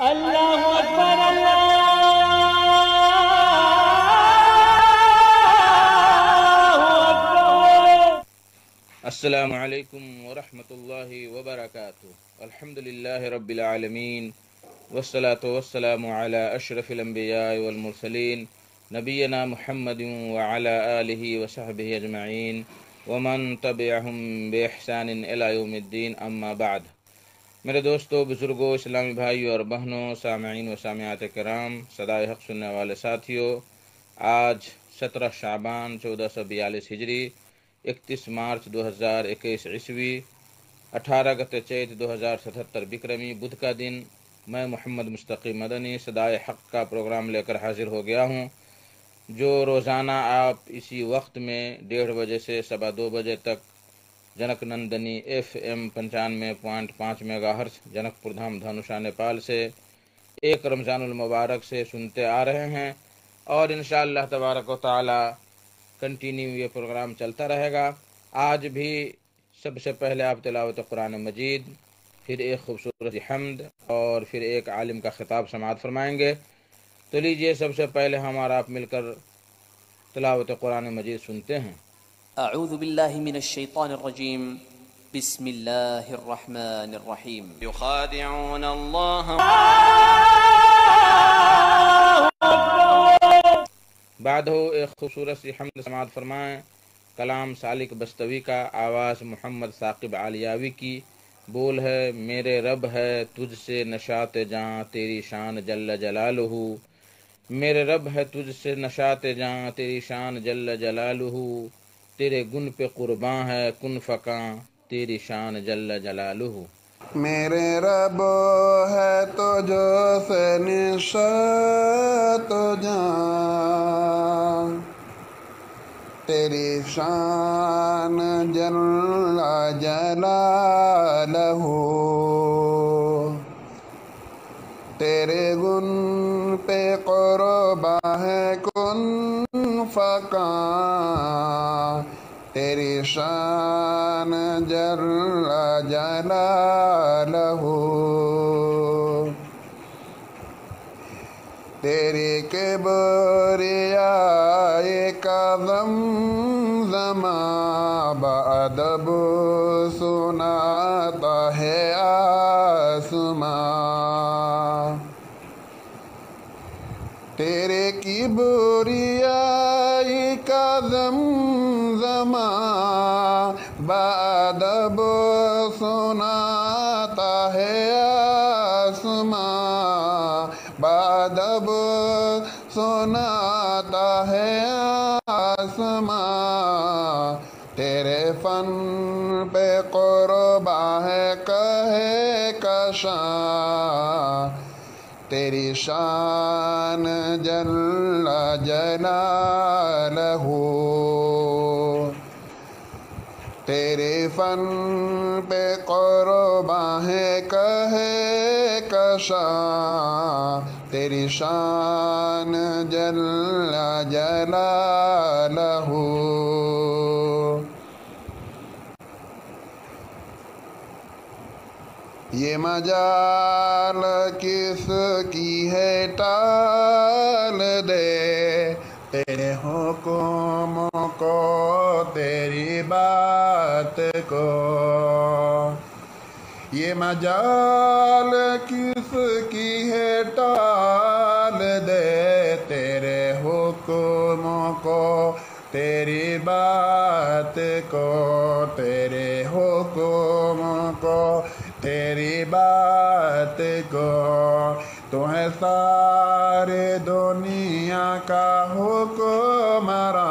اللہ اکبر اللہ اکبر۔ السلام علیکم ورحمۃ اللہ وبرکاتہ۔ الحمدللہ رب العالمین والصلاة والسلام علی اشرف الانبیاء والمرسلین نبینا محمد وعلی آلہ وصحبہ اجمعین ومن تبعہم باحسان الی یوم الدین، اما بعد۔ میرے دوستو، بزرگوں، اسلامی بھائیوں اور بہنوں، سامعین و سامعات کرام، صدائے حق سننے والے ساتھیوں، آج 17 شعبان 1442 ہجری، 31 مارچ 2021 عیسوی، 18 گتے چیت 2077 بکرمی، بدھ کا دن، میں محمد مستقی مدنی صدائے حق کا پروگرام لے کر حاضر ہو گیا ہوں، جو روزانہ آپ اسی وقت میں 1:30 بجے سے 2:15 بجے تک Janak Nandini FM 95.5 mega hertz Janakpur Dham دھنوشا Nepal سے ایک رمضان المبارک سے سنتے آ رہے ہیں، اور انشاءاللہ تبارک و تعالی کنٹینیو یہ پروگرام چلتا رہے گا۔ آج بھی سب سے پہلے آپ تلاوت قرآن مجید، پھر ایک خوبصورت حمد اور پھر ایک عالم کا خطاب سماعت فرمائیں گے۔ تو لیجئے سب سے پہلے ہم اور آپ مل کر تلاوت قرآن مجید سنتے ہیں۔ اعوذ باللہ من الشیطان الرجیم، بسم اللہ الرحمن الرحیم۔ یخادعون اللہ بعد ہو ایک خوبصورت سی حمد سماعت فرمائیں، کلام سالک بستوی کا، آواز محمد ثاقب عالیاوی کی، بول ہے میرے رب ہے تجھ سے نشاط جاں تیری شان جل جلالہ، میرے رب ہے تجھ سے نشاط جاں تیری شان جل جلالہ، تیرے گن پہ قرباں ہے کن فکاں تیری شان جل جلالہ۔ میرے رب ہے تجھ سے نشاط جاں تیری شان جل جلالہ، تیرے گن پہ قرباں ہے کن فکاں تیری شان جل جلالہ، تیری کبریاء کا زمزمہ بادب سناتا ہے آسماں، تیرے کبریاء کا زمزمہ بادب سناتا ہے آسماں، بادب سناتا ہے آسماں، تیرے فن پہ قرباں ہے کہکشاں تیری شان جل جلالہ، تیرے فن پہ قرباں ہے کہکشاں تیری شان جل جلالہ۔ یہ مجال کس کی ہے ٹال دے تیرے حکم کو تیری بات کو، یہ مجال کس کی ہے ٹال دے تیرے حکم کو تیری بات کو، تیرے حکم کو تیری بات کو، تو ہے سارے دنیا کا حکمراں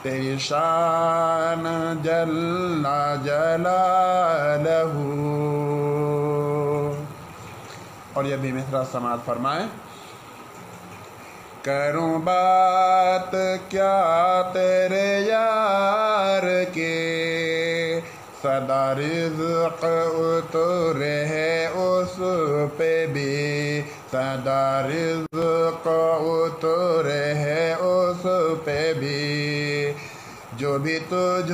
تیری شان جل جلالہ۔ اور یہ بھی مصرع سماعت فرمائیں۔ کروں بات کیا تیرے یار کے، سدا رزق اترے ہے اس پہ بھی، سدا رزق اترے ہے اس پہ بھی، جو بھی تجھ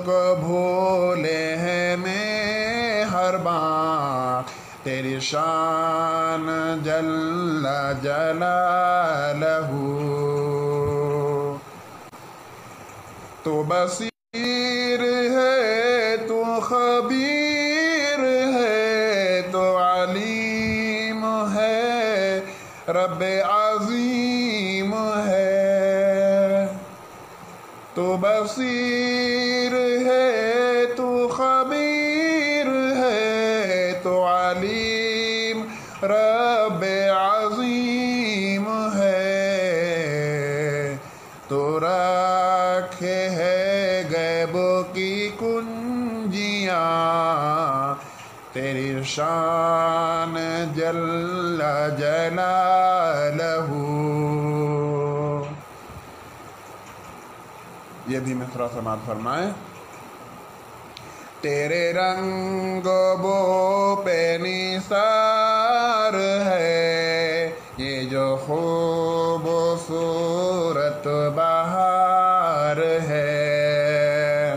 کو بھولے ہیں مہرباں تیری شان جل جلالہ، تو بصیر ہے، تو خبیر ہے، تو علیم ہے، رب عظیم ہے۔ تو بصیر ہے، تو خبیر ہے، تو علیم، رب عظیم ہے۔ تو رکھے ہے غیب کی کنجیاں، تیری شان جل جلالہ۔ یہ بھی مصرع سماعت فرمائیں۔ تیرے رنگ بو پہ نثار ہے، یہ جو خوبصورت بہار ہے۔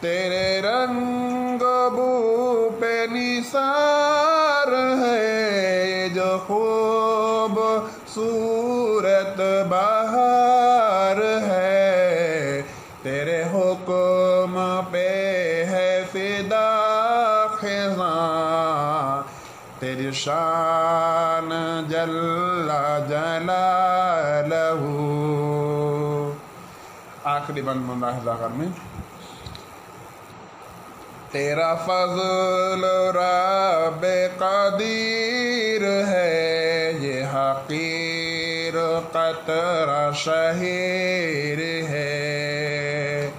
تیرے رنگ بو پہ نثار ہے، یہ جو خوبصورت بہار ہے۔ تیرے حکم پہ ہے فدا خزاں، تیری شان جل جلالہ۔ آخری بند ملاحظہ کرنے، تیرا فضل رب قدیر ہے، یہ حقیر قطرہ شہیر ہے۔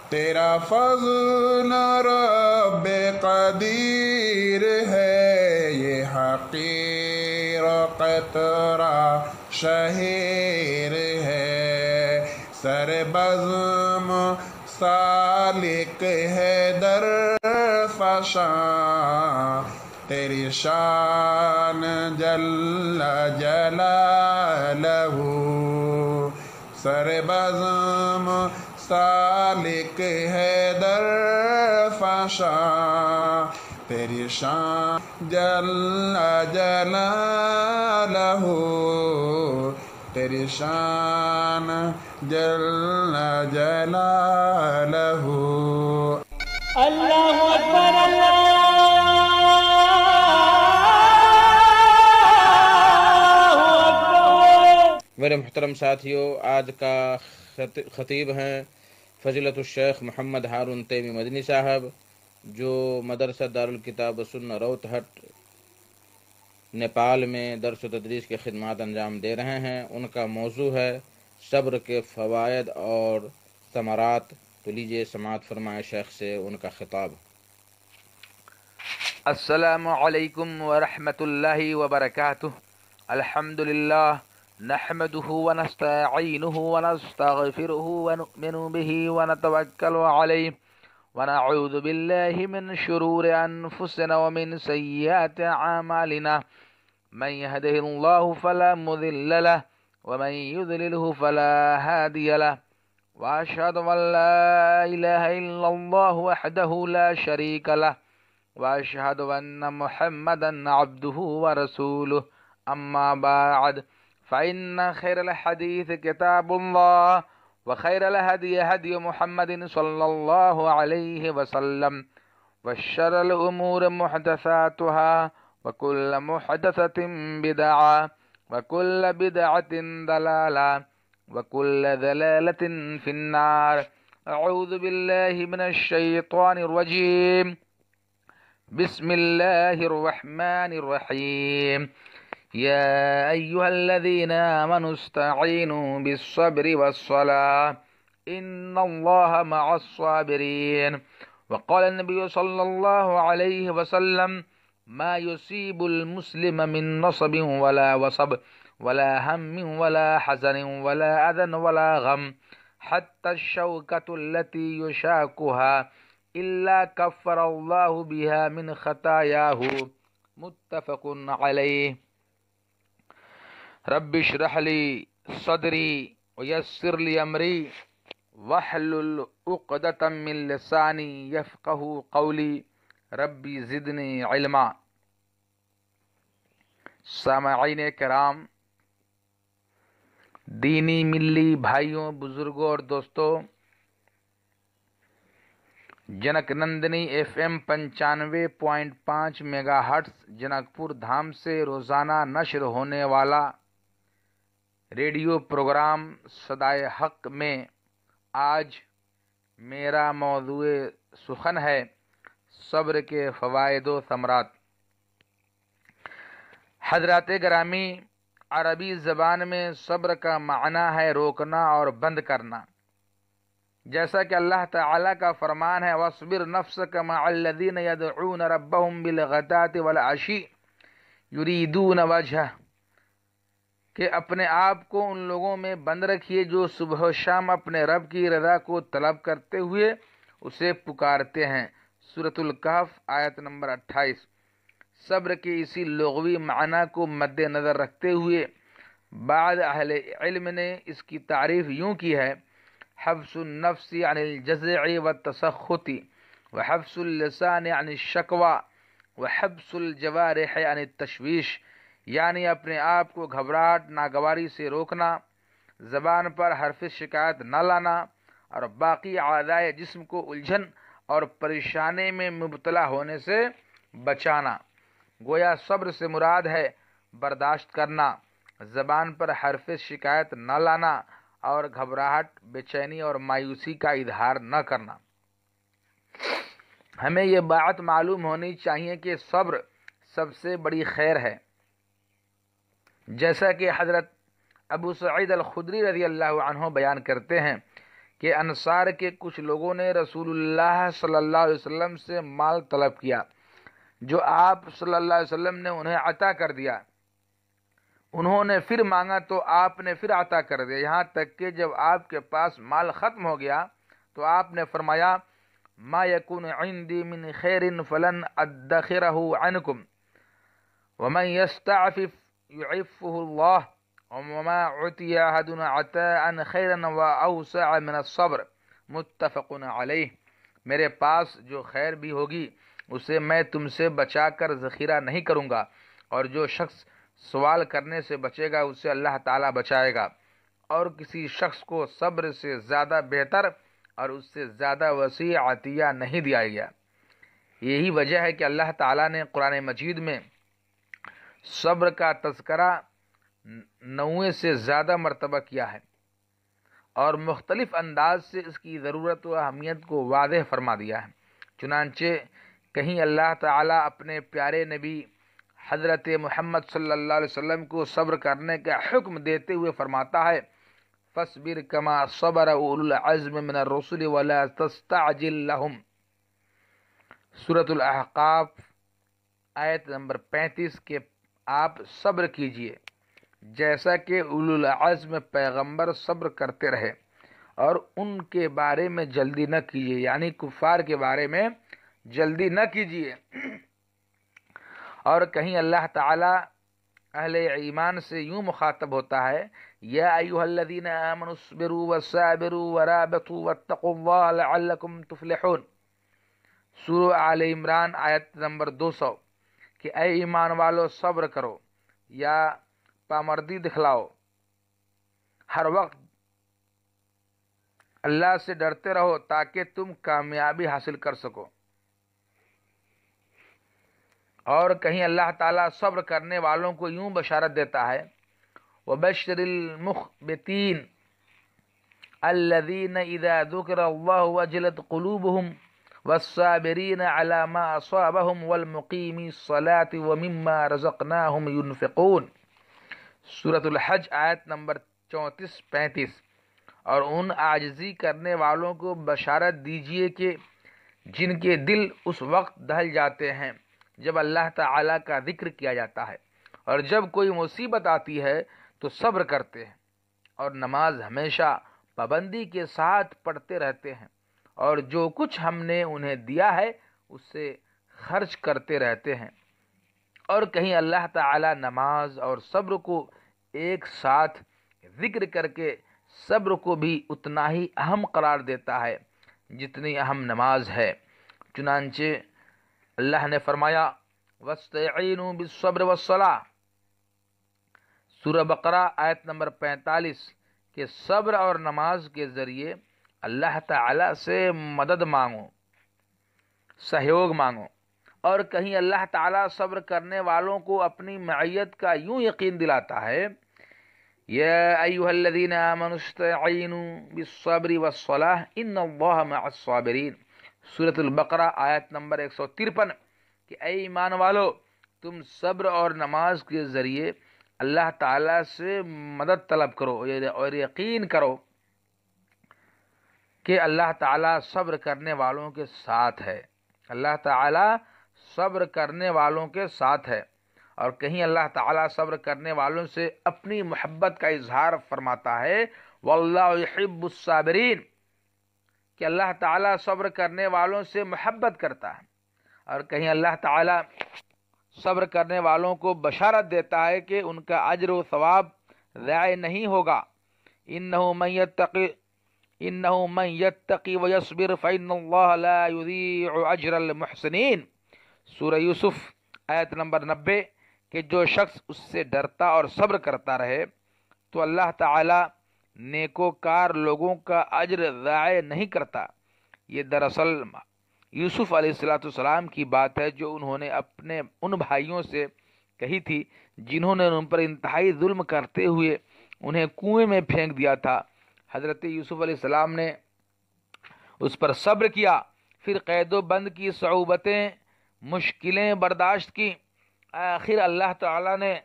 تیرا فضل رب قدیر ہے، یہ حقیر قطرہ شہیر ہے۔ سر بزم سالک ہے در فشاں، تیری شان جل جلالہ۔ سر بزم سالک ہے در فشاں، تیری شان جل جلالہ، تیری شان جل جلالہ۔ اللہ اکبر، اللہ اکبر۔ میرے محترم ساتھیوں، آج کا خطیب ہیں فضیلت الشیخ محمد ہارون تیمی مدنی صاحب، جو مدرسہ دارالکتاب و سنہ روتہٹ نیپال میں درس و تدریس کے خدمات انجام دے رہے ہیں۔ ان کا موضوع ہے صبر کے فوائد اور ثمرات۔ تو لیجیے سماعت فرمائے شیخ سے ان کا خطاب۔ السلام علیکم ورحمۃ اللہ وبرکاتہ۔ الحمد للہ نحمده ونستعینه ونستغفره ونؤمن به ونتوکل علیہ ونعوذ باللہ من شرور انفسنا ومن سیئات اعمالنا، من يهده الله فلا مضل له ومن يضلله فلا هادي له، واشهد ان لا اله الا الله وحده لا شريك له، واشهد ان محمدا عبده ورسوله، اما بعد، فإن خير الحديث كتاب الله، وخير الهدي هدي محمد صلى الله عليه وسلم، وشر الأمور محدثاتها، وكل محدثة بدعة، وكل بدعة ضلالة، وكل ضلالة في النار۔ أعوذ بالله من الشيطان الرجيم، بسم الله الرحمن الرحيم۔ يا أيها الذين آمنوا استعينوا بالصبر والصلاة إن الله مع الصابرين۔ وقال النبي صلى الله عليه وسلم: ما يصيب المسلم من نصب ولا وصب ولا هم ولا حزن ولا أذى ولا غم حتى الشوكة التي يشاكها إلا كفر الله بها من خطاياه، متفق عليه۔ رب اشرح لي صدري ويسر لي أمري واحلل عقدة من لساني يفقه قولي۔ ربی زدنی علما۔ سامعین کرام، دینی ملی بھائیوں، بزرگوں اور دوستوں، Janak Nandini F M 95.5 mega hertz Janakpur Dham سے روزانہ نشر ہونے والا ریڈیو پروگرام صدائے حق میں آج میرا موضوع سخن ہے صبر کے فوائد و ثمرات۔ حضرات گرامی، عربی زبان میں صبر کا معنی ہے روکنا اور بند کرنا، جیسا کہ اللہ تعالیٰ کا فرمان ہے وَاصْبِرْ نَفْسَكَ مَعَ الَّذِينَ يَدْعُونَ رَبَّهُمْ بِالْغَدَاةِ وَالْعَشِيِّ يُرِيدُونَ وَجْهَهُ، کہ اپنے آپ کو ان لوگوں میں بند رکھیے جو صبح و شام اپنے رب کی رضا کو طلب کرتے ہوئے اسے پکارتے ہیں۔ سورۃ الکہف آیت نمبر 28۔ صبر کے اسی لغوی معنی کو مد نظر رکھتے ہوئے بعض اہل علم نے اس کی تعریف یوں کی ہے: حبس النفس عن الجزع والتسخط وحبس اللسان عن الشکوى وحبس الجوارح عن التشویش، یعنی اپنے آپ کو گھبراہٹ ناگواری سے روکنا، زبان پر حرف شکایت نہ لانا اور باقی اعضائے جسم کو الجھن اور پریشانی میں مبتلا ہونے سے بچانا۔ گویا صبر سے مراد ہے برداشت کرنا، زبان پر حرف شکایت نہ لانا اور گھبراہٹ، بے چینی اور مایوسی کا اظہار نہ کرنا۔ ہمیں یہ بات معلوم ہونی چاہیے کہ صبر سب سے بڑی خیر ہے، جیسا کہ حضرت ابو سعید الخدری رضی اللہ عنہ بیان کرتے ہیں کہ انصار کے کچھ لوگوں نے رسول اللہ صلی اللہ علیہ وسلم سے مال طلب کیا، جو آپ صلی اللہ علیہ وسلم نے انہیں عطا کر دیا۔ انہوں نے پھر مانگا تو آپ نے پھر عطا کر دیا، یہاں تک کہ جب آپ کے پاس مال ختم ہو گیا تو آپ نے فرمایا ما یکون عندی من خیر فلن ادخرہ عنکم ومن یستعفف یعفہ اللہ وما عطی احد عطاء خیرا واوسع من الصبر، متفق علیہ۔ میرے پاس جو خیر بھی ہوگی اسے میں تم سے بچا کر ذخیرہ نہیں کروں گا، اور جو شخص سوال کرنے سے بچے گا اسے اللہ تعالیٰ بچائے گا، اور کسی شخص کو صبر سے زیادہ بہتر اور اس سے زیادہ وسیع عطیہ نہیں دیا گیا۔ یہی وجہ ہے کہ اللہ تعالیٰ نے قرآن مجید میں صبر کا تذکرہ 90 سے زیادہ مرتبہ کیا ہے اور مختلف انداز سے اس کی ضرورت و اہمیت کو واضح فرما دیا ہے۔ چنانچہ کہیں اللہ تعالیٰ اپنے پیارے نبی حضرت محمد صلی اللہ علیہ وسلم کو صبر کرنے کا حکم دیتے ہوئے فرماتا ہے فَاصْبِرْ كَمَا صَبَرَ أُولُو الْعَزْمِ مِنَ الرُّسُلِ وَلَا تَسْتَعْجِلْ لَهُمْ۔ سورۃ الاحقاف آیت نمبر 35 کہ آپ صبر کیجئے جیسا کہ اولو العزم پیغمبر صبر کرتے رہے، اور ان کے بارے میں جلدی نہ کیجیے، یعنی کفار کے بارے میں جلدی نہ کیجیے۔ اور کہیں اللہ تعالی اہل ایمان سے یوں مخاطب ہوتا ہے یا ایھا الذین آمنوا اصبروا وصابروا ورابطوا واتقوا اللہ لعلکم تفلحون۔ سورہ آل عمران آیت نمبر 200 کہ اے ایمان والو صبر کرو یا پامردی دکھلاؤ، ہر وقت اللہ سے ڈرتے رہو تاکہ تم کامیابی حاصل کر سکو۔ اور کہیں اللہ تعالیٰ صبر کرنے والوں کو یوں بشارت دیتا ہے وَبَشِّرِ الْمُخْبِتِينَ الَّذِينَ إِذَا ذُكِرَ اللَّهُ وَجِلَتْ قُلُوبُهُمْ وَالصَّابِرِينَ عَلَى مَا أَصَابَهُمْ وَالْمُقِيمِي الصَّلَاةِ وَمِمَّا رَزَقْنَاهُمْ يُنْفِقُونَ۔ سورۃ الحج آیت نمبر 34-35۔ اور ان عاجزی کرنے والوں کو بشارت دیجئے کہ جن کے دل اس وقت دہل جاتے ہیں جب اللہ تعالیٰ کا ذکر کیا جاتا ہے، اور جب کوئی مصیبت آتی ہے تو صبر کرتے ہیں، اور نماز ہمیشہ پابندی کے ساتھ پڑھتے رہتے ہیں، اور جو کچھ ہم نے انہیں دیا ہے اس سے خرچ کرتے رہتے ہیں۔ اور کہیں اللہ تعالیٰ نماز اور صبر کو ایک ساتھ ذکر کر کے صبر کو بھی اتنا ہی اہم قرار دیتا ہے جتنی اہم نماز ہے۔ چنانچہ اللہ نے فرمایا وَاسْتَعِينُوا بِالصَّبْرِ وَالصَّلَاةِ، سورہ بقرہ آیت نمبر 45، کہ صبر اور نماز کے ذریعے اللہ تعالی سے مدد مانگو، سہیوگ مانگو۔ اور کہیں اللہ تعالیٰ صبر کرنے والوں کو اپنی معیت کا یوں یقین دلاتا ہے، یا ایھا الذین آمنوا استعینوا بالصبر والصلاۃ ان اللہ مع الصابرین، سورۃ البقرہ آیت نمبر 153، کہ اے ایمان والو تم صبر اور نماز کے ذریعے اللہ تعالیٰ سے مدد طلب کرو اور یقین کرو کہ اللہ تعالیٰ صبر کرنے والوں کے ساتھ ہے، اللہ تعالیٰ صبر کرنے والوں کے ساتھ ہے۔ اور کہیں اللہ تعالیٰ صبر کرنے والوں سے اپنی محبت کا اظہار فرماتا ہے، واللہ یحب الصابرین، کہ اللہ تعالیٰ صبر کرنے والوں سے محبت کرتا ہے۔ اور کہیں اللہ تعالیٰ صبر کرنے والوں کو بشارت دیتا ہے کہ ان کا اجر و ثواب ضائع نہیں ہوگا، انہ من یتقی ویصبر فإن اللہ لا یضیع اجر المحسنین، سورہ یوسف آیت نمبر 90، کہ جو شخص اس سے ڈرتا اور صبر کرتا رہے تو اللہ تعالی نیکوکار لوگوں کا اجر ضائع نہیں کرتا۔ یہ دراصل یوسف علیہ السلام کی بات ہے جو انہوں نے اپنے ان بھائیوں سے کہی تھی جنہوں نے ان پر انتہائی ظلم کرتے ہوئے انہیں کنویں میں پھینک دیا تھا۔ حضرت یوسف علیہ السلام نے اس پر صبر کیا، پھر قید و بند کی صعوبتیں مشکلیں برداشت کی، آخر اللہ تعالی نے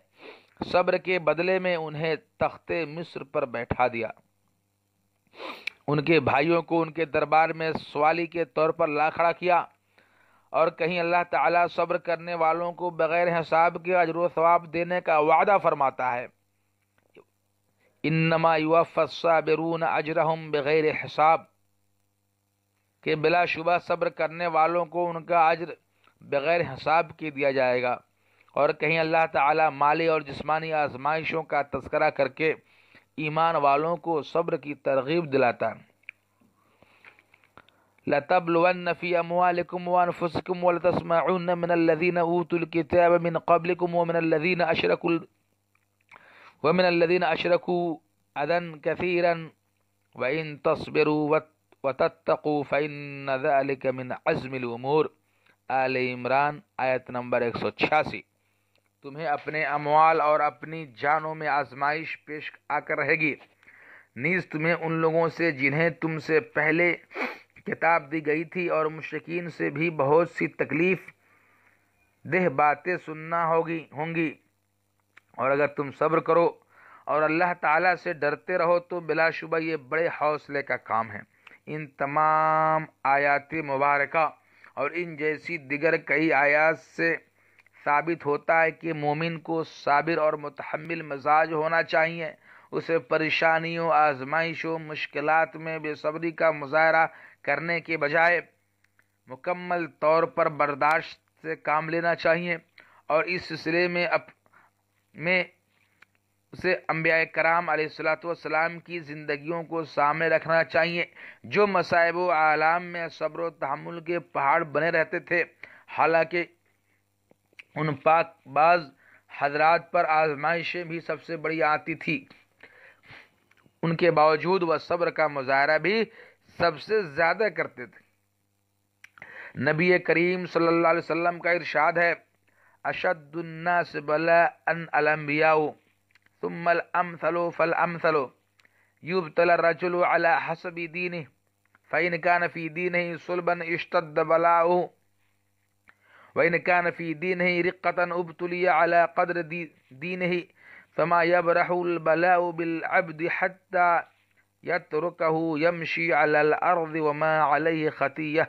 صبر کے بدلے میں انہیں تخت مصر پر بیٹھا دیا۔ ان کے بھائیوں کو ان کے دربار میں سوالی کے طور پر لا کھڑا کیا۔ اور کہیں اللہ تعالیٰ صبر کرنے والوں کو بغیر حساب کے اجر و ثواب دینے کا وعدہ فرماتا ہے، انما یوفی الصابرون اجرہم بغیر حساب، کہ بلا شبہ صبر کرنے والوں کو ان کا اجر بغیر حساب کے دیا جائے گا۔ اور کہیں اللہ تعالیٰ مالی اور جسمانی آزمائشوں کا تذکرہ کر کے ایمان والوں کو صبر کی ترغیب دلاتا ہے، لَتَبْلُوَنَّ فِي أَمْوَالِكُمْ وَأَنفُسِكُمْ وَلَتَسْمَعُنَّ مِنَ الَّذِينَ أُوتُوا الْكِتَابَ مِنْ قَبْلِكُمْ وَمِنَ الَّذِينَ أَشْرَكُوا أَذًى كَثِيرًا وَإِن تَصْبِرُوا وَتَتَّقُوا فَإِنَّ ذَلِكَ مِنْ عَزْمِ الْأُمُورِ، آل عمران آیت نمبر 186۔ تمہیں اپنے اموال اور اپنی جانوں میں آزمائش پیش آ کر رہے گی، نیز تمہیں ان لوگوں سے جنہیں تم سے پہلے کتاب دی گئی تھی اور مشرکین سے بھی بہت سی تکلیف دہ باتیں سننا ہوں گی، اور اگر تم صبر کرو اور اللہ تعالیٰ سے ڈرتے رہو تو بلا شبہ یہ بڑے حوصلے کا کام ہے۔ ان تمام آیات مبارکہ اور ان جیسی دیگر کئی آیات سے ثابت ہوتا ہے کہ مومن کو صابر اور متحمل مزاج ہونا چاہیے، اسے پریشانیوں، آزمائشوں، مشکلات میں بے صبری کا مظاہرہ کرنے کے بجائے مکمل طور پر برداشت سے کام لینا چاہیے، اور اس سلسلے میں اسے انبیاء کرام علیہ السلام کی زندگیوں کو سامنے رکھنا چاہیے جو مصائب و آلام میں صبر و تحمل کے پہاڑ بنے رہتے تھے، حالانکہ ان پاک باز حضرات پر آزمائشیں بھی سب سے بڑی آتی تھی، ان کے باوجود وہ صبر کا مظاہرہ بھی سب سے زیادہ کرتے تھے۔ نبی کریم صلی اللہ علیہ وسلم کا ارشاد ہے، اشد الناس بلاء الانبیاء ثم الامثل فالامثل يبتلى الرجل على حسب دينه فإن كان في دينه صلبا اشتد بلاؤه وإن كان في دينه رقة ابتلي على قدر دينه فما يبرح البلاء بالعبد حتى يتركه يمشي على الأرض وما عليه خطية۔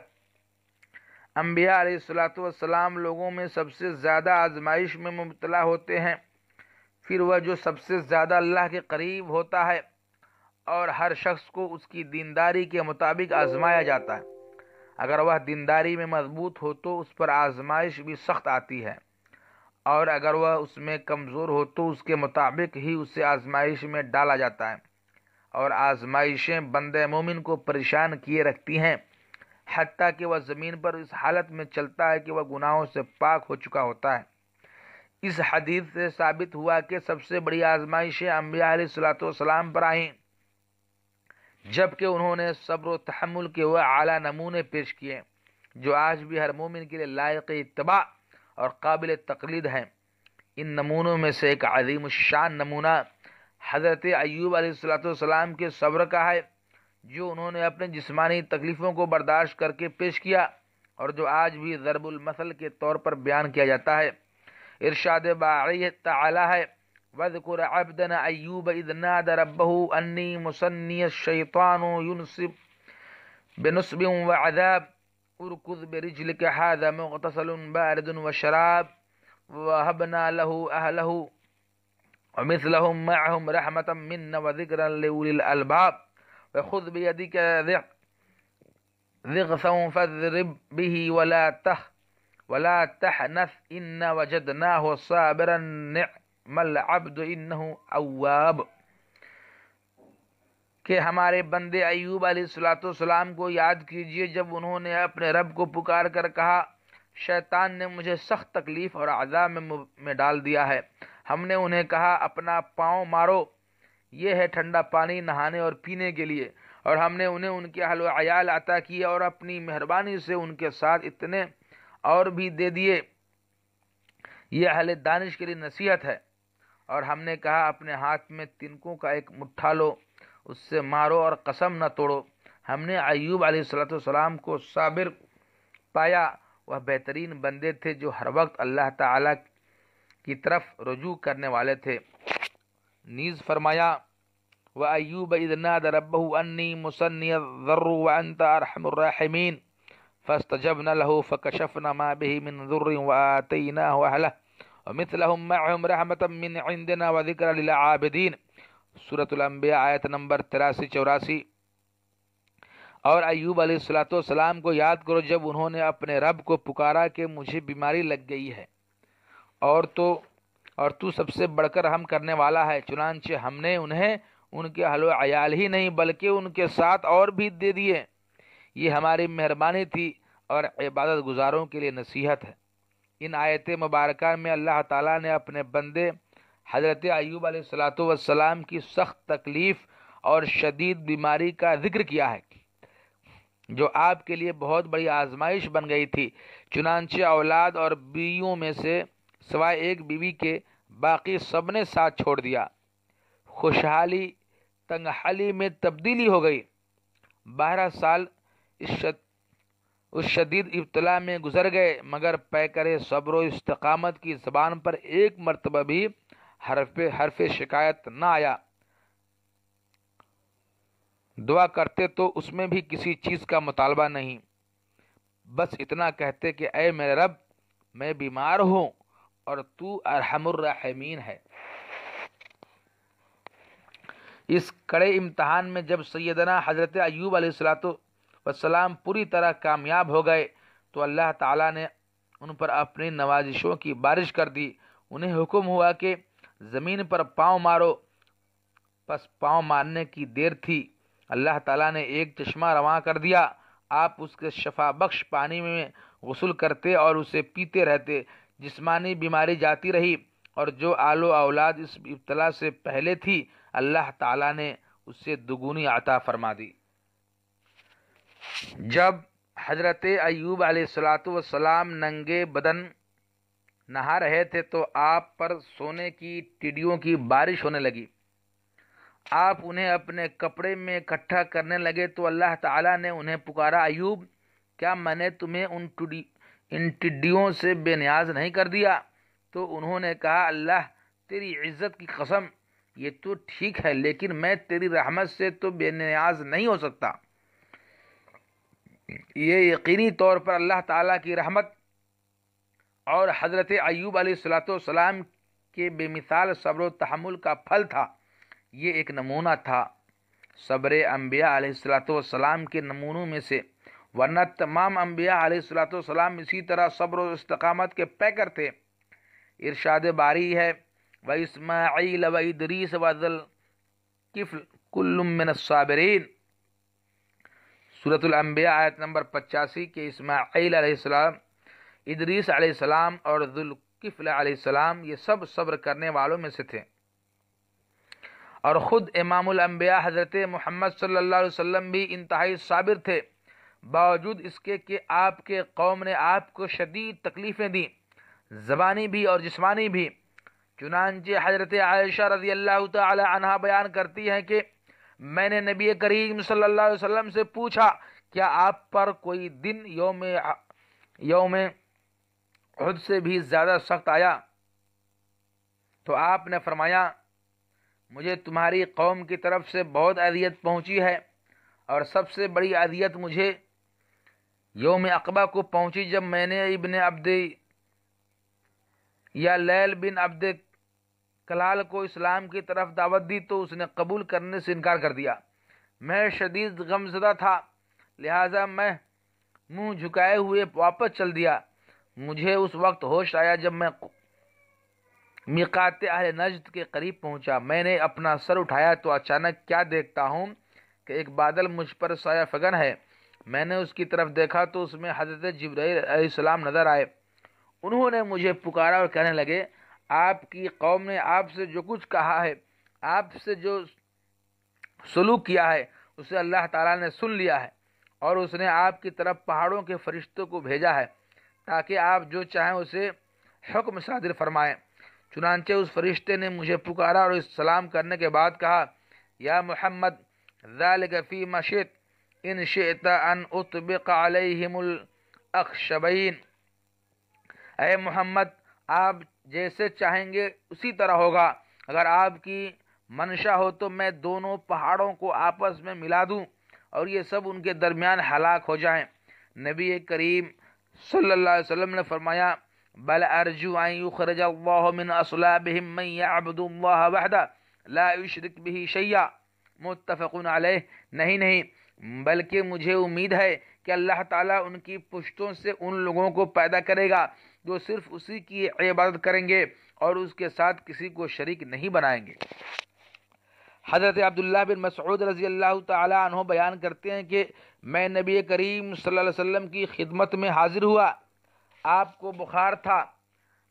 انبیاء علیہ السلام لوگوں میں سب سے زیادہ آزمائش میں مبتلا ہوتے ہیں، پھر وہ جو سب سے زیادہ اللہ کے قریب ہوتا ہے، اور ہر شخص کو اس کی دینداری کے مطابق آزمایا جاتا ہے۔ اگر وہ دینداری میں مضبوط ہو تو اس پر آزمائش بھی سخت آتی ہے، اور اگر وہ اس میں کمزور ہو تو اس کے مطابق ہی اسے آزمائش میں ڈالا جاتا ہے، اور آزمائشیں بندے مومن کو پریشان کیے رکھتی ہیں حتیٰ کہ وہ زمین پر اس حالت میں چلتا ہے کہ وہ گناہوں سے پاک ہو چکا ہوتا ہے۔ اس حدیث سے ثابت ہوا کہ سب سے بڑی آزمائشیں انبیاء علیہ الصلوۃ والسلام پر آئیں، جبکہ انہوں نے صبر و تحمل کے وہ اعلیٰ نمونے پیش کیے جو آج بھی ہر مومن کے لیے لائق اتباع اور قابل تقلید ہیں۔ ان نمونوں میں سے ایک عظیم الشان نمونہ حضرت ایوب علیہ الصلوۃ والسلام کے صبر کا ہے، جو انہوں نے اپنے جسمانی تکلیفوں کو برداشت کر کے پیش کیا اور جو آج بھی ضرب المثل کے طور پر بیان کیا جاتا ہے۔ ارشاد باری تعالی ہے وَاذْكُرْ عَبْدَنَا أَيُّوبَ إِذْ نَادَى رَبَّهُ أَنِّي مُسَنِّيَ الشَّيْطَانُ يُنْصِبُ بِنُصْبٍ وَعَذَابٍ اركض برجلك هذا مغتسل بارد وشراب وهبنا له أهله ومثلهم معهم رحمة منا وذكرا لأولي الألباب وخذ بيدك ضغثا فاضرب به ولا تحنث إنا وجدناه صابرا نعم العبد إنه أواب۔ کہ ہمارے بندے ایوب علیہ الصلوۃ والسلام کو یاد کیجئے جب انہوں نے اپنے رب کو پکار کر کہا شیطان نے مجھے سخت تکلیف اور عذاب میں ڈال دیا ہے۔ ہم نے انہیں کہا اپنا پاؤں مارو، یہ ہے ٹھنڈا پانی نہانے اور پینے کے لیے، اور ہم نے انہیں ان کے اہل و عیال عطا کیے اور اپنی مہربانی سے ان کے ساتھ اتنے اور بھی دے دیے۔ یہ اہل دانش کے لیے نصیحت ہے۔ اور ہم نے کہا اپنے ہاتھ میں تنکوں کا ایک مٹھا لو، اس سے مارو اور قسم نہ توڑو۔ ہم نے ایوب علیہ الصلوۃ والسلام کو صابر پایا، وہ بہترین بندے تھے جو ہر وقت اللہ تعالی کی طرف رجوع کرنے والے تھے۔ نیز فرمایا وَأَيُّوبَ إِذْ نَادَى رَبَّهُ أَنِّي مُسَنِّيَ الضَّرُّ وَأَنْتَ أَرْحَمُ الرَّاحِمِينَ فَاسْتَجَبْنَا لَهُ فَكَشَفْنَا مَا بِهِ مِنْ ضُرٍّ وَآتَيْنَاهُ أَهْلَهُ وَمِثْلَهُمْ مَعَهُمْ رَحْمَةً مِنْ عِنْدِنَا وَذِكْرًا لِلْعَابِدِينَ۔ سورۃ الانبیاء آیت نمبر 83-84۔ اور ایوب علیہ الصلوۃ والسلام کو یاد کرو جب انہوں نے اپنے رب کو پکارا کہ مجھے بیماری لگ گئی ہے اور تو سب سے بڑھ کر رحم کرنے والا ہے، چنانچہ ہم نے انہیں ان کے اہل و عیال ہی نہیں بلکہ ان کے ساتھ اور بھی دے دیے۔ یہ ہماری مہربانی تھی اور عبادت گزاروں کے لیے نصیحت ہے۔ ان آیت مبارکہ میں اللہ تعالیٰ نے اپنے بندے حضرت ایوب علیہ الصلوۃ والسلام کی سخت تکلیف اور شدید بیماری کا ذکر کیا ہے جو آپ کے لیے بہت بڑی آزمائش بن گئی تھی۔ چنانچہ اولاد اور بیویوں میں سے سوائے ایک بیوی کے باقی سب نے ساتھ چھوڑ دیا۔ خوشحالی تنگحالی میں تبدیلی ہو گئی۔ 12 سال اس شدید ابتلا میں گزر گئے مگر پیکر صبر و استقامت کی زبان پر ایک مرتبہ بھی حرف شکایت نہ آیا۔ دعا کرتے تو اس میں بھی کسی چیز کا مطالبہ نہیں، بس اتنا کہتے کہ اے میرے رب میں بیمار ہوں اور تو ارحم الراحمین ہے۔ اس کڑے امتحان میں جب سیدنا حضرت ایوب علیہ الصلوۃ والسلام پوری طرح کامیاب ہو گئے تو اللہ تعالیٰ نے ان پر اپنی نوازشوں کی بارش کر دی۔ انہیں حکم ہوا کہ زمین پر پاؤں مارو، پس پاؤں مارنے کی دیر تھی اللہ تعالیٰ نے ایک چشمہ رواں کر دیا۔ آپ اس کے شفا بخش پانی میں غسل کرتے اور اسے پیتے رہتے۔ جسمانی بیماری جاتی رہی اور جو آل و اولاد اس ابتلا سے پہلے تھی اللہ تعالیٰ نے اسے دگنی عطا فرما دی۔ جب حضرت ایوب علیہ الصلوۃ والسلام ننگے بدن نہا رہے تھے تو آپ پر سونے کی ٹڈیوں کی بارش ہونے لگی۔ آپ انہیں اپنے کپڑے میں اکٹھا کرنے لگے تو اللہ تعالیٰ نے انہیں پکارا ایوب کیا میں نے تمہیں ان ٹڈیوں سے بے نیاز نہیں کر دیا؟ تو انہوں نے کہا اللہ تیری عزت کی قسم یہ تو ٹھیک ہے لیکن میں تیری رحمت سے تو بے نیاز نہیں ہو سکتا۔ یہ یقینی طور پر اللہ تعالیٰ کی رحمت اور حضرت ایوب علیہ الصلوۃ والسلام کے بے مثال صبر و تحمل کا پھل تھا۔ یہ ایک نمونہ تھا صبر انبیاء علیہ الصلوۃ والسلام کے نمونوں میں سے، ورنہ تمام انبیاء علیہ الصلوۃ والسلام اسی طرح صبر و استقامت کے پیکر تھے۔ ارشاد باری ہے وَإِسْمَاعِيلَ وَإِدْرِيسَ وَذَا الْكِفْلِ كُلٌّ مِّنَ الصَّابِرِينَ۔ سورۃ الانبیاء آیت نمبر 85 کہ اسماعیل علیہ السلام، ادریس علیہ السلام اور ذوالکفل علیہ السلام یہ سب صبر کرنے والوں میں سے تھے، اور خود امام الانبیاء حضرت محمد صلی اللہ علیہ وسلم بھی انتہائی صابر تھے، باوجود اس کے کہ آپ کے قوم نے آپ کو شدید تکلیفیں دیں، زبانی بھی اور جسمانی بھی۔ چنانچہ حضرت عائشہ رضی اللہ تعالی عنہا بیان کرتی ہیں کہ میں نے نبی کریم صلی اللہ علیہ وسلم سے پوچھا کیا آپ پر کوئی دن یوم احد سے بھی زیادہ سخت آیا؟ تو آپ نے فرمایا مجھے تمہاری قوم کی طرف سے بہت اذیت پہنچی ہے، اور سب سے بڑی اذیت مجھے یوم عقبہ کو پہنچی جب میں نے ابن عبد یا لیل بن عبد کلال کو اسلام کی طرف دعوت دی تو اس نے قبول کرنے سے انکار کر دیا۔ میں شدید غمزدہ تھا، لہٰذا میں منہ جھکائے ہوئے واپس چل دیا۔ مجھے اس وقت ہوش آیا جب میں میقات اہل نجد کے قریب پہنچا۔ میں نے اپنا سر اٹھایا تو اچانک کیا دیکھتا ہوں کہ ایک بادل مجھ پر سایہ فگن ہے۔ میں نے اس کی طرف دیکھا تو اس میں حضرت جبرائیل علیہ السلام نظر آئے۔ انہوں نے مجھے پکارا اور کہنے لگے آپ کی قوم نے آپ سے جو کچھ کہا ہے، آپ سے جو سلوک کیا ہے، اسے اللہ تعالیٰ نے سن لیا ہے، اور اس نے آپ کی طرف پہاڑوں کے فرشتوں کو بھیجا ہے تاکہ آپ جو چاہیں اسے حکم صادر فرمائیں۔ چنانچہ اس فرشتے نے مجھے پکارا اور سلام کرنے کے بعد کہا یا محمد ذالک فیما شئت ان شئت ان اطبق علیہم الاخشبین، اے محمد آپ جیسے چاہیں گے اسی طرح ہوگا، اگر آپ کی منشا ہو تو میں دونوں پہاڑوں کو آپس میں ملا دوں اور یہ سب ان کے درمیان ہلاک ہو جائیں۔ نبی کریم صلی اللہ علیہ وسلم نے فرمایا بل ارجو ان یخرج اللہ من اصلابہم من یعبد اللہ وحدہ لا یشرک بہ شیئا، متفق علیہ۔ نہیں بلکہ مجھے امید ہے کہ اللہ تعالیٰ ان کی پشتوں سے ان لوگوں کو پیدا کرے گا جو صرف اسی کی عبادت کریں گے اور اس کے ساتھ کسی کو شریک نہیں بنائیں گے۔ حضرت عبداللہ بن مسعود رضی اللہ تعالی عنہ بیان کرتے ہیں کہ میں نبی کریم صلی اللہ علیہ وسلم کی خدمت میں حاضر ہوا، آپ کو بخار تھا۔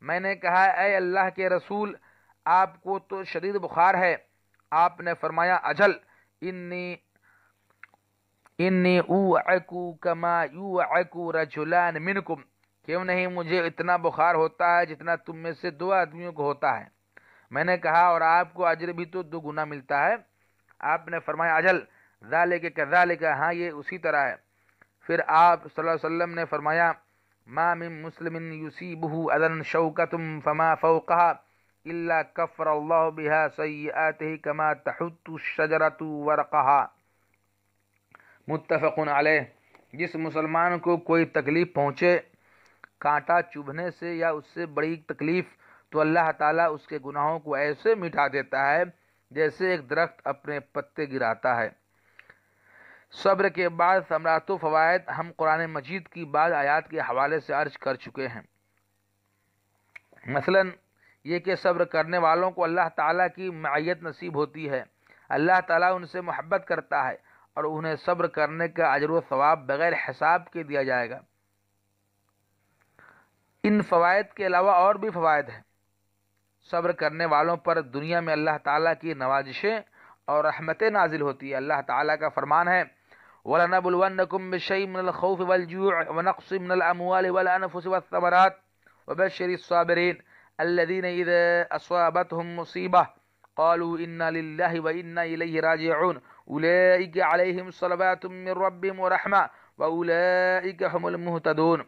میں نے کہا اے اللہ کے رسول آپ کو تو شدید بخار ہے۔ آپ نے فرمایا اجل انی اوعکو کما یوعکو رجلان منکم، کیوں نہیں مجھے اتنا بخار ہوتا ہے جتنا تم میں سے دو آدمیوں کو ہوتا ہے۔ میں نے کہا اور آپ کو اجر بھی تو 2 گنا ملتا ہے۔ آپ نے فرمایا اجل ذالک کذالک، ہاں یہ اسی طرح ہے۔ پھر آپ صلی اللہ علیہ وسلم نے فرمایا ما من مسلم یصیبہ اذن شوکۃ فما فوقها الا کفر اللہ بها سیئاتہ کما تحط الشجرۃ ورقها، متفق علیہ۔ جس مسلمان کو کوئی تکلیف پہنچے کانٹا چبھنے سے یا اس سے بڑی تکلیف، تو اللہ تعالیٰ اس کے گناہوں کو ایسے مٹا دیتا ہے جیسے ایک درخت اپنے پتے گراتا ہے۔ صبر کے بعد ثمرات و فوائد ہم قرآن مجید کی بعض آیات کے حوالے سے عرض کر چکے ہیں۔ مثلا یہ کہ صبر کرنے والوں کو اللہ تعالیٰ کی معیت نصیب ہوتی ہے، اللہ تعالیٰ ان سے محبت کرتا ہے اور انہیں صبر کرنے کا اجر و ثواب بغیر حساب کے دیا جائے گا۔ ان فوائد کے علاوہ اور بھی فوائد ہیں۔ صبر کرنے والوں پر دنیا میں اللہ تعالیٰ کی نوازشیں اور رحمتیں نازل ہوتی ہے۔ اللہ تعالیٰ کا فرمان ہے وَلَنَبْلُوَنَّكُمْ بِشَيْءٍ مِّنَ الْخَوْفِ وَالْجُوعِ وَنَقْصٍ مِّنَ الْأَمْوَالِ وَالْأَنفُسِ وَالثَّمَرَاتِ وَبَشِّرِ الصَّابِرِينَ الَّذِينَ إِذَا أَصَابَتْهُمْ مُصِيبَةٌ قَالُوا إِنَّا لِلَّهِ وَإِنَّا إِلَيْهِ رَاجِعُونَ أُولَئِكَ عَلَيْهِمْ صَلَوَاتٌ مِّن رَّبِّهِمْ وَرَحْمَةٌ وَأُولَئِكَ هُمُ الْمُهْتَدُونَ۔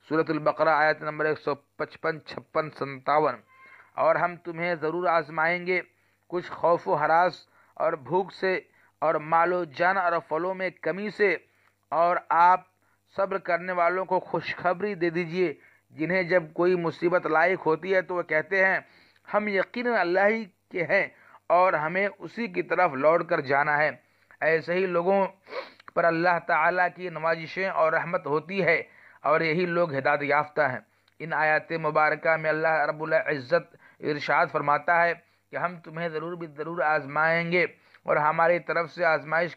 سورۃ البقرہ آیت نمبر 155، 56، 57۔ اور ہم تمہیں ضرور آزمائیں گے کچھ خوف و ہراس اور بھوک سے اور مال و جان اور پھلوں میں کمی سے، اور آپ صبر کرنے والوں کو خوشخبری دے دیجئے جنہیں جب کوئی مصیبت لاحق ہوتی ہے تو وہ کہتے ہیں ہم یقیناً اللہ ہی کے ہیں اور ہمیں اسی کی طرف لوٹ کر جانا ہے۔ ایسے ہی لوگوں پر اللہ تعالیٰ کی نوازشیں اور رحمت ہوتی ہے اور یہی لوگ ہدایت یافتہ ہیں۔ ان آیات مبارکہ میں اللہ رب العزت ارشاد فرماتا ہے کہ ہم تمہیں ضرور آزمائیں گے اور ہماری طرف سے آزمائش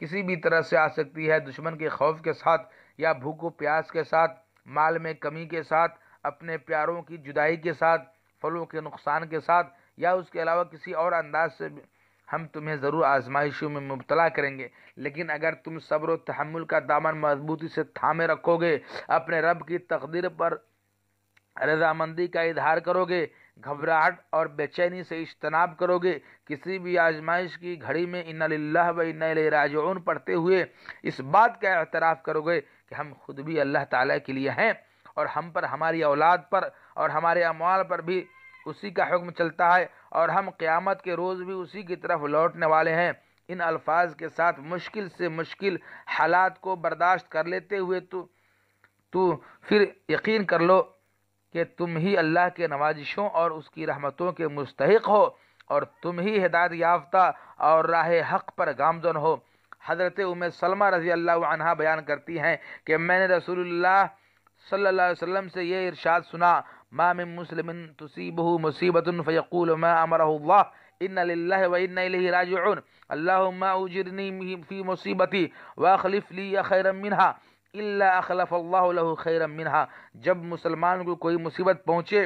کسی بھی طرح سے آ سکتی ہے، دشمن کے خوف کے ساتھ یا بھوک و پیاس کے ساتھ، مال میں کمی کے ساتھ، اپنے پیاروں کی جدائی کے ساتھ، پھلوں کے نقصان کے ساتھ، یا اس کے علاوہ کسی اور انداز سے ہم تمہیں ضرور آزمائشوں میں مبتلا کریں گے، لیکن اگر تم صبر و تحمل کا دامن مضبوطی سے تھامے رکھو گے، اپنے رب کی تقدیر پر رضامندی کا اظہار کرو گے، گھبراہٹ اور بے چینی سے اجتناب کرو گے، کسی بھی آزمائش کی گھڑی میں انا للہ و انا الیہ راجعون پڑھتے ہوئے اس بات کا اعتراف کرو گے کہ ہم خود بھی اللہ تعالیٰ کے لیے ہیں، اور ہم پر، ہماری اولاد پر اور ہمارے اموال پر بھی اسی کا حکم چلتا ہے، اور ہم قیامت کے روز بھی اسی کی طرف لوٹنے والے ہیں۔ ان الفاظ کے ساتھ مشکل سے مشکل حالات کو برداشت کر لیتے ہوئے تو پھر یقین کر لو کہ تم ہی اللہ کے نوازشوں اور اس کی رحمتوں کے مستحق ہو، اور تم ہی ہدایت یافتہ اور راہ حق پر گامزن ہو۔ حضرت ام سلمہ رضی اللہ عنہا بیان کرتی ہیں کہ میں نے رسول اللہ صلی اللہ علیہ وسلم سے یہ ارشاد سنا، ما من مسلم تصیبہ مصیبت فیقول ما امرہ اللہ ان للہ و انا الیہ راجعون اللہم اجرنی فی مصیبتی واخلف لی خیرا منہا الا اخلف اللہ لہ خیرا منہا۔ جب مسلمان کو کوئی مصیبت پہنچے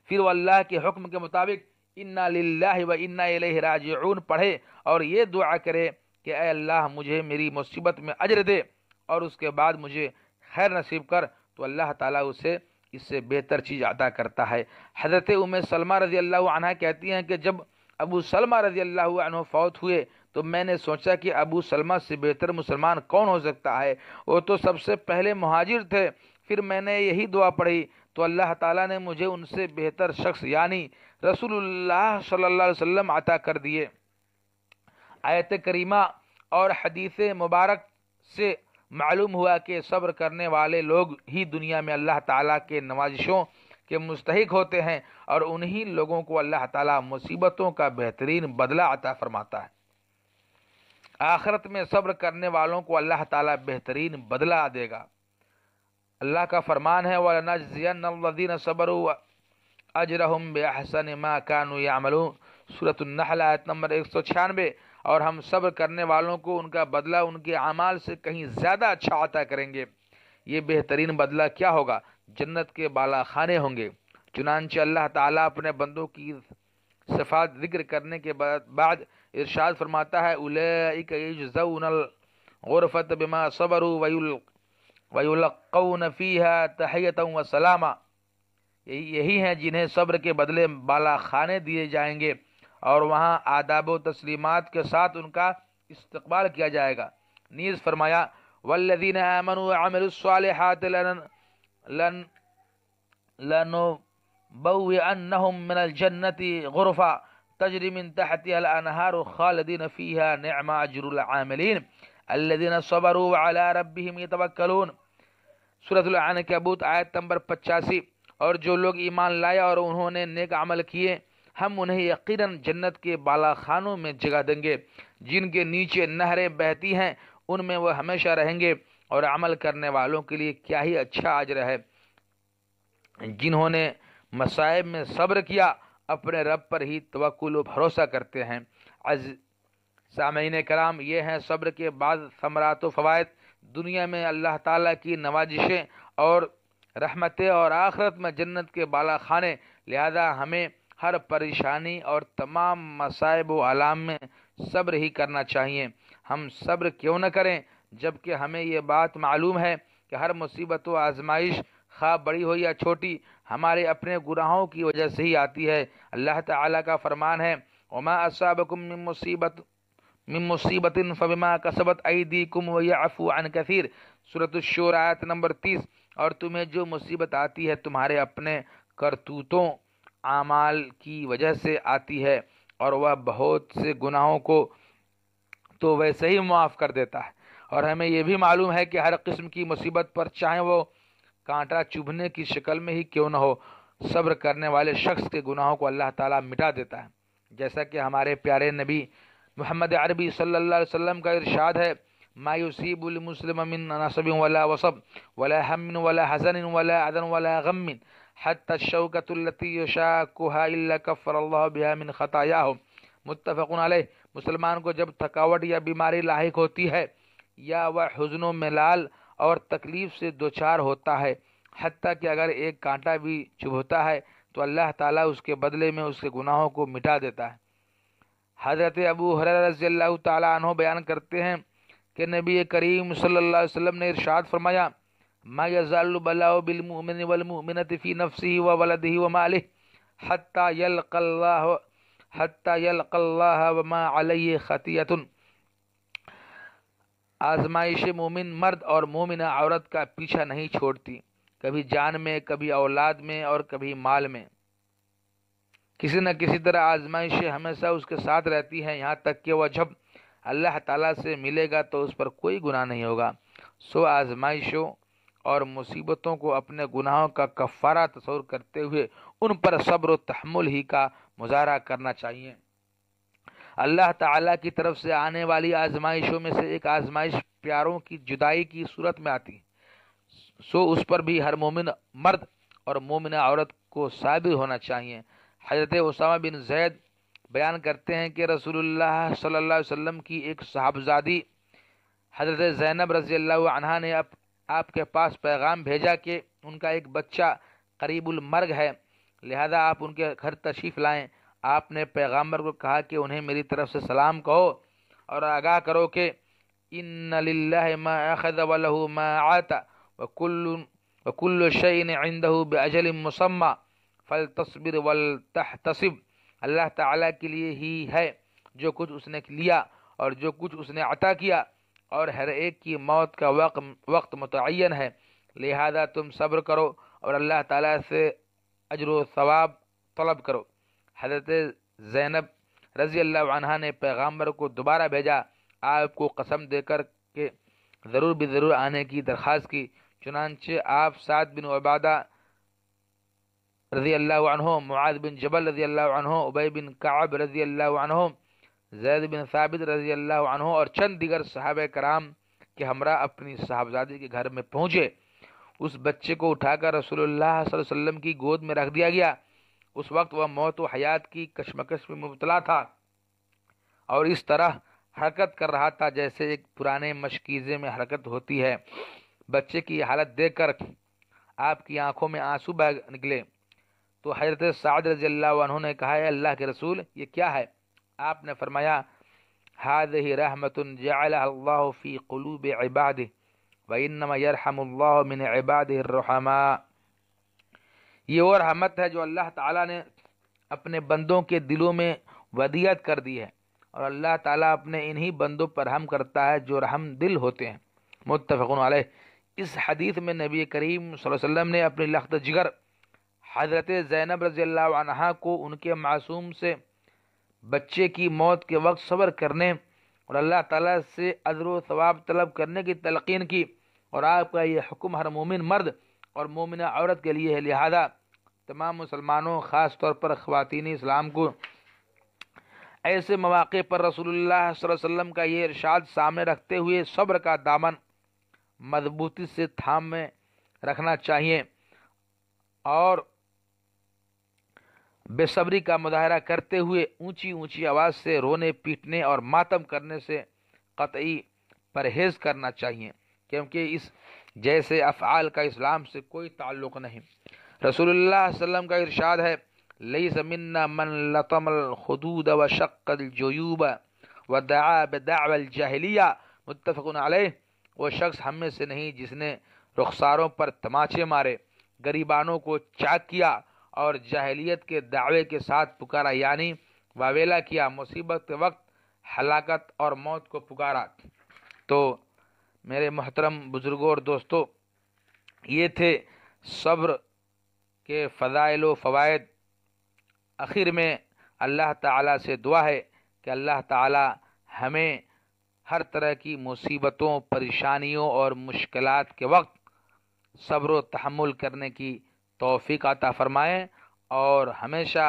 پھر وہ اللہ کے حکم کے مطابق انا للہ و انا الیہ راجعون پڑھے اور یہ دعا کرے کہ اے اللہ مجھے میری مصیبت میں اجر دے اور اس کے بعد مجھے خیر نصیب کر، تو اللہ تعالیٰ اسے اس سے بہتر چیز عطا کرتا ہے۔ حضرت ام سلمہ رضی اللہ عنہ کہتی ہیں کہ جب ابو سلمہ رضی اللہ عنہ فوت ہوئے تو میں نے سوچا کہ ابو سلمہ سے بہتر مسلمان کون ہو سکتا ہے، وہ تو سب سے پہلے مہاجر تھے۔ پھر میں نے یہی دعا پڑھی تو اللہ تعالیٰ نے مجھے ان سے بہتر شخص یعنی رسول اللہ صلی اللہ علیہ وسلم عطا کر دیے۔ آیت کریمہ اور حدیث مبارک سے معلوم ہوا کہ صبر کرنے والے لوگ ہی دنیا میں اللہ تعالیٰ کے نوازشوں کے مستحق ہوتے ہیں، اور انہی لوگوں کو اللہ تعالیٰ مصیبتوں کا بہترین بدلہ عطا فرماتا ہے۔ آخرت میں صبر کرنے والوں کو اللہ تعالیٰ بہترین بدلہ دے گا۔ اللہ کا فرمان ہے وَلَنَجْزِيَنَّ الَّذِينَ صَبَرُوا أَجْرَهُمْ بِأَحْسَنِ مَا كَانُوا يَعْمَلُونَ سورۃ النحل آیت نمبر 196۔ اور ہم صبر کرنے والوں کو ان کا بدلہ ان کے اعمال سے کہیں زیادہ اچھا عطا کریں گے۔ یہ بہترین بدلہ کیا ہوگا؟ جنت کے بالا خانے ہوں گے۔ چنانچہ اللہ تعالیٰ اپنے بندوں کی صفات ذکر کرنے کے بعد ارشاد فرماتا ہے اولئک یجزون الغرفۃ بما صبروا ویلقون فیہا تحیۃ وسلاما، یہی ہیں جنہیں صبر کے بدلے بالا خانے دیے جائیں گے اور وہاں آداب و تسلیمات کے ساتھ ان کا استقبال کیا جائے گا۔ نیز فرمایا والذین آمنوا وعملوا الصالحات لنبوئنہم من الجنۃ غرفا تجری من تحتها الانہار خالدین فیہا نعم اجر العاملین الذین صبروا وعلی ربہم یتوکلون سورۃ العنکبوت آیت نمبر 85۔ اور جو لوگ ایمان لائے اور انہوں نے نیک عمل کیے ہم انہیں یقیناً جنت کے بالا خانوں میں جگہ دیں گے جن کے نیچے نہریں بہتی ہیں، ان میں وہ ہمیشہ رہیں گے، اور عمل کرنے والوں کے لیے کیا ہی اچھا اجر ہے جنہوں نے مصائب میں صبر کیا، اپنے رب پر ہی توکل و بھروسہ کرتے ہیں۔ سامعین کرام، یہ ہیں صبر کے بعض ثمرات و فوائد۔ دنیا میں اللہ تعالیٰ کی نوازشیں اور رحمتیں، اور آخرت میں جنت کے بالا خانے۔ لہذا ہمیں ہر پریشانی اور تمام مصائب و آلام میں صبر ہی کرنا چاہیے۔ ہم صبر کیوں نہ کریں جبکہ ہمیں یہ بات معلوم ہے کہ ہر مصیبت و آزمائش خواہ بڑی ہو یا چھوٹی ہمارے اپنے گناہوں کی وجہ سے ہی آتی ہے۔ اللہ تعالیٰ کا فرمان ہے وَمَا أَصَابَكُم مِّن مُّصِيبَةٍ فَبِمَا كَسَبَتْ أَيْدِيكُمْ وَيَعْفُو عَن كَثِيرٍ سورۃ الشورى آیت نمبر 30۔ اور تمہیں جو مصیبت آتی ہے تمہارے اپنے کرتوتوں اعمال کی وجہ سے آتی ہے، اور وہ بہت سے گناہوں کو تو ویسے ہی معاف کر دیتا ہے۔ اور ہمیں یہ بھی معلوم ہے کہ ہر قسم کی مصیبت پر چاہے وہ کانٹا چبھنے کی شکل میں ہی کیوں نہ ہو، صبر کرنے والے شخص کے گناہوں کو اللہ تعالیٰ مٹا دیتا ہے، جیسا کہ ہمارے پیارے نبی محمد عربی صلی اللہ علیہ وسلم کا ارشاد ہے ما یصیب المسلم من نصب ولا وصب ولا هم ولا حزن ولا عدن ولا غم حتى الشوكة التي يشاكها الا كفر الله بها من خطاياه متفق علیہ۔ مسلمان کو جب تھکاوٹ یا بیماری لاحق ہوتی ہے یا وہ حزن و ملال اور تکلیف سے دوچار ہوتا ہے، حتیٰ کہ اگر ایک کانٹا بھی چبھتا ہے تو اللہ تعالیٰ اس کے بدلے میں اس کے گناہوں کو مٹا دیتا ہے۔ حضرت ابو ہریرہ رضی اللہ تعالیٰ عنہ بیان کرتے ہیں کہ نبی کریم صلی اللہ علیہ وسلم نے ارشاد فرمایا، ما یزال البلاء بالمؤمن والمؤمنۃ فی نفسہ وولدہ ومالہ حتی یلقى اللہ وما علیہ خطیۃ۔ آزمائش مومن مرد اور مومنہ عورت کا پیچھا نہیں چھوڑتی، کبھی جان میں، کبھی اولاد میں اور کبھی مال میں۔ کسی نہ کسی طرح آزمائشیں ہمیشہ اس کے ساتھ رہتی ہیں، یہاں تک کہ وہ جب اللہ تعالیٰ سے ملے گا تو اس پر کوئی گناہ نہیں ہوگا۔ سو آزمائشوں اور مصیبتوں کو اپنے گناہوں کا کفارہ تصور کرتے ہوئے ان پر صبر و تحمل ہی کا مظاہرہ کرنا چاہیے۔ اللہ تعالیٰ کی طرف سے آنے والی آزمائشوں میں سے ایک آزمائش پیاروں کی جدائی کی صورت میں آتی ہے، سو اس پر بھی ہر مومن مرد اور مومنہ عورت کو صابر ہونا چاہیے۔ حضرت اسامہ بن زید بیان کرتے ہیں کہ رسول اللہ صلی اللہ علیہ وسلم کی ایک صاحبزادی حضرت زینب رضی اللہ عنہا نے آپ کے پاس پیغام بھیجا کہ ان کا ایک بچہ قریب المرگ ہے، لہذا آپ ان کے گھر تشریف لائیں۔ آپ نے پیغامبر کو کہا کہ انہیں میری طرف سے سلام کہو اور آگاہ کرو کہ ان للہ ما اخذ ولہ ما عطا وکل شیء عنده باجل مسمى فلتصبر ولتحتسب۔ اللہ تعالیٰ کے لیے ہی ہے جو کچھ اس نے لیا اور جو کچھ اس نے عطا کیا، اور ہر ایک کی موت کا وقت متعین ہے، لہذا تم صبر کرو اور اللہ تعالیٰ سے اجر و ثواب طلب کرو۔ حضرت زینب رضی اللہ عنہا نے پیغامبر کو دوبارہ بھیجا، آپ کو قسم دے کر کہ ضرور بھی ضرور آنے کی درخواست کی۔ چنانچہ آپ سعد بن عبادہ رضی اللہ عنہ، معاذ بن جبل رضی اللہ عنہ، ابی بن کعب رضی اللہ عنہ، زید بن ثابت رضی اللہ عنہ اور چند دیگر صحابہ کرام کے ہمراہ اپنی صاحبزادی کے گھر میں پہنچے۔ اس بچے کو اٹھا کر رسول اللہ صلی اللہ علیہ وسلم کی گود میں رکھ دیا گیا۔ اس وقت وہ موت و حیات کی کشمکش میں مبتلا تھا اور اس طرح حرکت کر رہا تھا جیسے ایک پرانے مشکیزے میں حرکت ہوتی ہے۔ بچے کی حالت دیکھ کر آپ کی آنکھوں میں آنسو بہہ نکلے تو حضرت سعد رضی اللہ عنہ نے کہا، اے اللہ کے رسول، یہ کیا ہے؟ آپ نے فرمایا، هذه رحمت جعلها اللہ فی قلوب عباده وانما يرحم اللہ من عباده الرحماء۔ یہ وہ رحمت ہے جو اللہ تعالیٰ نے اپنے بندوں کے دلوں میں ودیعت کر دی ہے، اور اللہ تعالیٰ اپنے انہی بندوں پر رحم کرتا ہے جو رحم دل ہوتے ہیں۔ متفق علیہ۔ اس حدیث میں نبی کریم صلی اللہ علیہ وسلم نے اپنی لخت جگر حضرت زینب رضی اللہ عنہا کو ان کے معصوم سے بچے کی موت کے وقت صبر کرنے اور اللہ تعالیٰ سے اجر و ثواب طلب کرنے کی تلقین کی، اور آپ کا یہ حکم ہر مومن مرد اور مومنہ عورت کے لیے ہے، لہذا تمام مسلمانوں، خاص طور پر خواتین اسلام کو ایسے مواقع پر رسول اللہ صلی اللہ علیہ وسلم کا یہ ارشاد سامنے رکھتے ہوئے صبر کا دامن مضبوطی سے تھامے رکھنا چاہیے اور بے صبری کا مظاہرہ کرتے ہوئے اونچی اونچی آواز سے رونے پیٹنے اور ماتم کرنے سے قطعی پرہیز کرنا چاہیے، کیونکہ اس جیسے افعال کا اسلام سے کوئی تعلق نہیں۔ رسول اللہ صلی اللہ علیہ وسلم کا ارشاد ہے، لیس منا من لطم الخدود وشق الجیوب ودعا بدعوى الجاہلیہ۔ متفق علیہ۔ وہ شخص ہم میں سے نہیں جس نے رخساروں پر تماچے مارے، گریبانوں کو چاک کیا اور جاہلیت کے دعوے کے ساتھ پکارا، یعنی واویلا کیا، مصیبت کے وقت ہلاکت اور موت کو پکارا۔ تو میرے محترم بزرگوں اور دوستو، یہ تھے صبر کے فضائل و فوائد۔ آخر میں اللہ تعالیٰ سے دعا ہے کہ اللہ تعالیٰ ہمیں ہر طرح کی مصیبتوں، پریشانیوں اور مشکلات کے وقت صبر و تحمل کرنے کی توفیق عطا فرمائیں اور ہمیشہ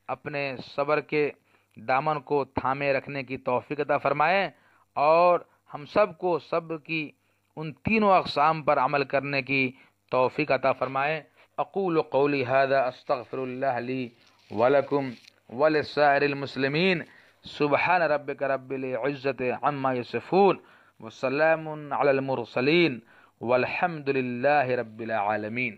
اپنے صبر کے دامن کو تھامے رکھنے کی توفیق عطا فرمائیں، اور ہم سب کو صبر کی ان تینوں اقسام پر عمل کرنے کی توفیق عطا فرمائیں۔ اقول قولی ھذا استغفر اللہ لی ولکم ولسائر المسلمین۔ سبحان ربک رب العزت عما یصفون وسلام علی المرسلین والحمد للہ رب العالمین۔